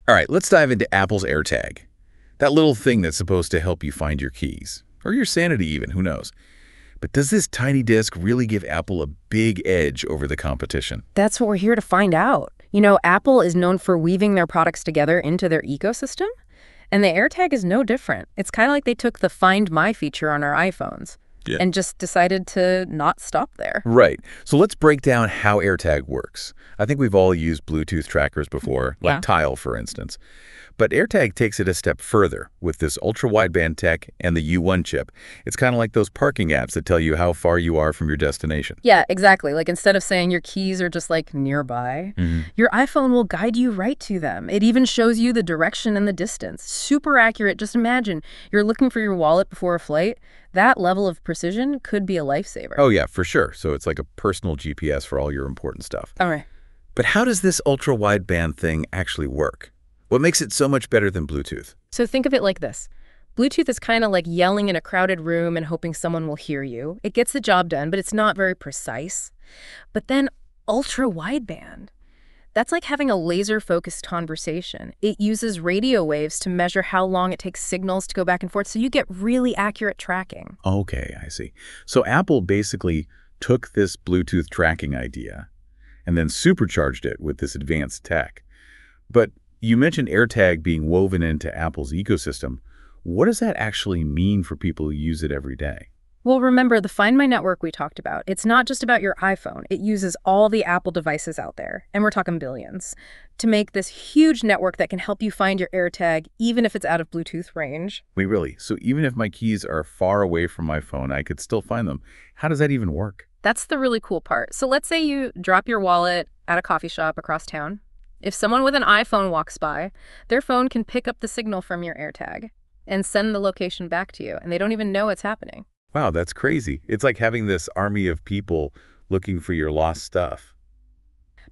All right, let's dive into Apple's AirTag. That little thing that's supposed to help you find your keys. Or your sanity even, who knows. But does this tiny disc really give Apple a big edge over the competition? That's what we're here to find out. You know, Apple is known for weaving their products together into their ecosystem, and the AirTag is no different. It's kind of like they took the Find My feature on our iPhones and just decided to not stop there. Right. So let's break down how AirTag works. I think we've all used Bluetooth trackers before, like Tile, for instance. But AirTag takes it a step further with this ultra-wideband tech and the U1 chip. It's kind of like those parking apps that tell you how far you are from your destination. Yeah, exactly. Like instead of saying your keys are just like nearby, your iPhone will guide you right to them. It even shows you the direction and the distance. Super accurate. Just imagine you're looking for your wallet before a flight. That level of precision could be a lifesaver. Oh, yeah, for sure. So it's like a personal GPS for all your important stuff. All right. But how does this ultra-wideband thing actually work? What makes it so much better than Bluetooth? So think of it like this. Bluetooth is kind of like yelling in a crowded room and hoping someone will hear you. It gets the job done, but it's not very precise. But then ultra-wideband, that's like having a laser-focused conversation. It uses radio waves to measure how long it takes signals to go back and forth, so you get really accurate tracking. Okay, I see. So Apple basically took this Bluetooth tracking idea and then supercharged it with this advanced tech. But you mentioned AirTag being woven into Apple's ecosystem. What does that actually mean for people who use it every day? Well, remember the Find My network we talked about. It's not just about your iPhone. It uses all the Apple devices out there, and we're talking billions, to make this huge network that can help you find your AirTag even if it's out of Bluetooth range. Wait, really? So even if my keys are far away from my phone, I could still find them. How does that even work? That's the really cool part. So let's say you drop your wallet at a coffee shop across town. If someone with an iPhone walks by, their phone can pick up the signal from your AirTag and send the location back to you, and they don't even know it's happening. Wow, that's crazy. It's like having this army of people looking for your lost stuff.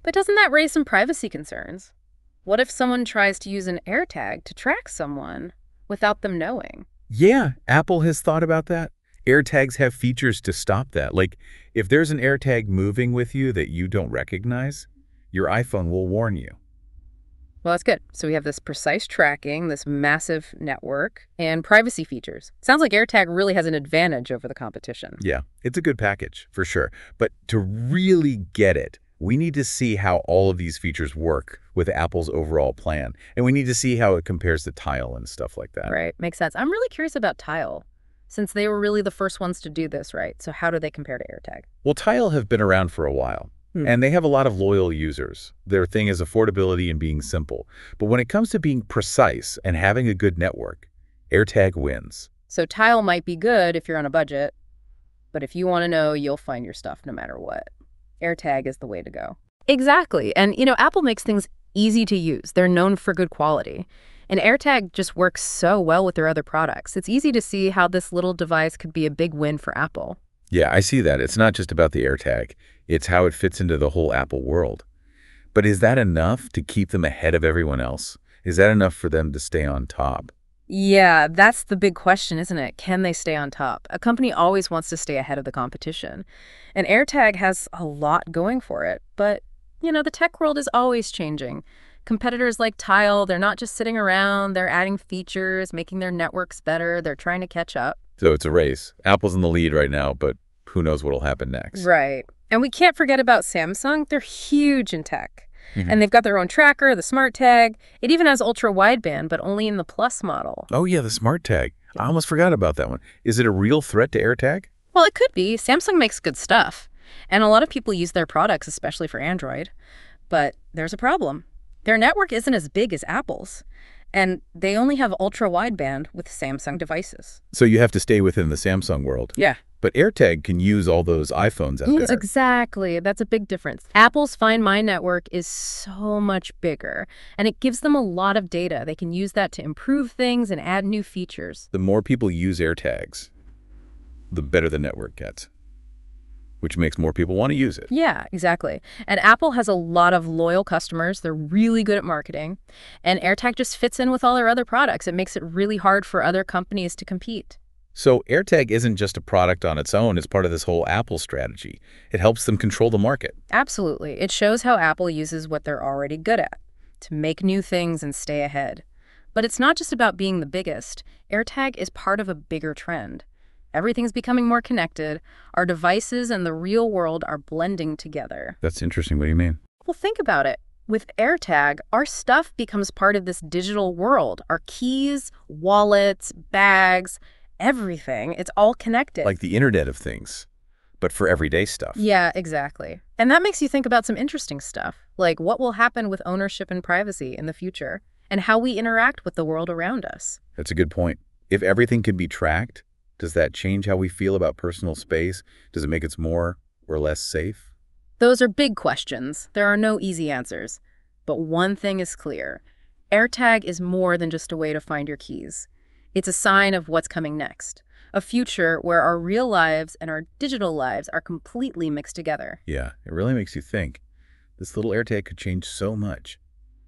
But doesn't that raise some privacy concerns? What if someone tries to use an AirTag to track someone without them knowing? Yeah, Apple has thought about that. AirTags have features to stop that. Like, if there's an AirTag moving with you that you don't recognize, your iPhone will warn you. Well, that's good. So we have this precise tracking, this massive network, and privacy features. Sounds like AirTag really has an advantage over the competition. Yeah, it's a good package, for sure. But to really get it, we need to see how all of these features work with Apple's overall plan. And we need to see how it compares to Tile and stuff like that. Right, makes sense. I'm really curious about Tile, since they were really the first ones to do this, right? So how do they compare to AirTag? Well, Tile have been around for a while. And they have a lot of loyal users. Their thing is affordability and being simple. But when it comes to being precise and having a good network, AirTag wins. So Tile might be good if you're on a budget, but if you want to know, you'll find your stuff no matter what. AirTag is the way to go. Exactly. And, you know, Apple makes things easy to use. They're known for good quality. And AirTag just works so well with their other products. It's easy to see how this little device could be a big win for Apple. Yeah, I see that. It's not just about the AirTag. It's how it fits into the whole Apple world. But is that enough to keep them ahead of everyone else? Is that enough for them to stay on top? Yeah, that's the big question, isn't it? Can they stay on top? A company always wants to stay ahead of the competition. And AirTag has a lot going for it. But, you know, the tech world is always changing. Competitors like Tile, they're not just sitting around. They're adding features, making their networks better. They're trying to catch up. So it's a race. Apple's in the lead right now, but who knows what'll happen next. Right. And we can't forget about Samsung. They're huge in tech. And they've got their own tracker, the SmartTag. It even has ultra-wideband, but only in the Plus model. Oh, yeah, the SmartTag. I almost forgot about that one. Is it a real threat to AirTag? Well, it could be. Samsung makes good stuff. And a lot of people use their products, especially for Android. But there's a problem. Their network isn't as big as Apple's. And they only have ultra-wideband with Samsung devices. So you have to stay within the Samsung world. Yeah. But AirTag can use all those iPhones out there. Exactly. That's a big difference. Apple's Find My network is so much bigger, and it gives them a lot of data. They can use that to improve things and add new features. The more people use AirTags, the better the network gets, which makes more people want to use it. Yeah, exactly. And Apple has a lot of loyal customers. They're really good at marketing. And AirTag just fits in with all their other products. It makes it really hard for other companies to compete. So AirTag isn't just a product on its own. It's part of this whole Apple strategy. It helps them control the market. Absolutely. It shows how Apple uses what they're already good at. to make new things and stay ahead. But it's not just about being the biggest. AirTag is part of a bigger trend. Everything's becoming more connected. Our devices and the real world are blending together. That's interesting. What do you mean? Well, think about it. With AirTag, our stuff becomes part of this digital world. Our keys, wallets, bags, everything. It's all connected. Like the Internet of Things, but for everyday stuff. Yeah, exactly. And that makes you think about some interesting stuff, like what will happen with ownership and privacy in the future, and how we interact with the world around us. That's a good point. If everything can be tracked, does that change how we feel about personal space? Does it make us more or less safe? Those are big questions. There are no easy answers. But one thing is clear. AirTag is more than just a way to find your keys. It's a sign of what's coming next. A future where our real lives and our digital lives are completely mixed together. Yeah, it really makes you think. This little AirTag could change so much.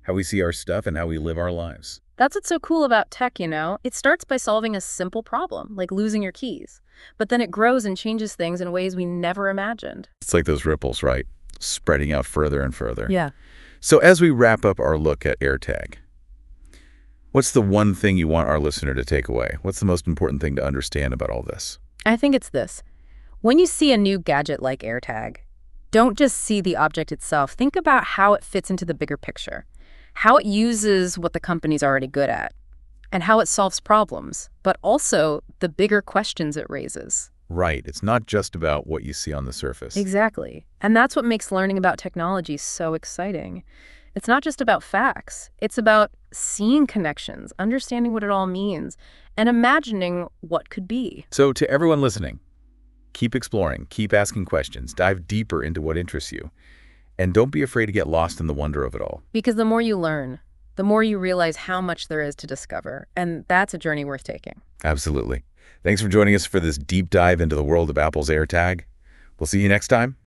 How we see our stuff and how we live our lives. That's what's so cool about tech, you know? It starts by solving a simple problem, like losing your keys. But then it grows and changes things in ways we never imagined. It's like those ripples, right? Spreading out further and further. Yeah. So as we wrap up our look at AirTag, what's the one thing you want our listener to take away? What's the most important thing to understand about all this? I think it's this. When you see a new gadget like AirTag, don't just see the object itself. Think about how it fits into the bigger picture, how it uses what the company's already good at, and how it solves problems, but also the bigger questions it raises. Right. It's not just about what you see on the surface. Exactly. And that's what makes learning about technology so exciting. It's not just about facts. It's about seeing connections, understanding what it all means, and imagining what could be. So to everyone listening, keep exploring, keep asking questions, dive deeper into what interests you, and don't be afraid to get lost in the wonder of it all. Because the more you learn, the more you realize how much there is to discover, and that's a journey worth taking. Absolutely. Thanks for joining us for this deep dive into the world of Apple's AirTag. We'll see you next time.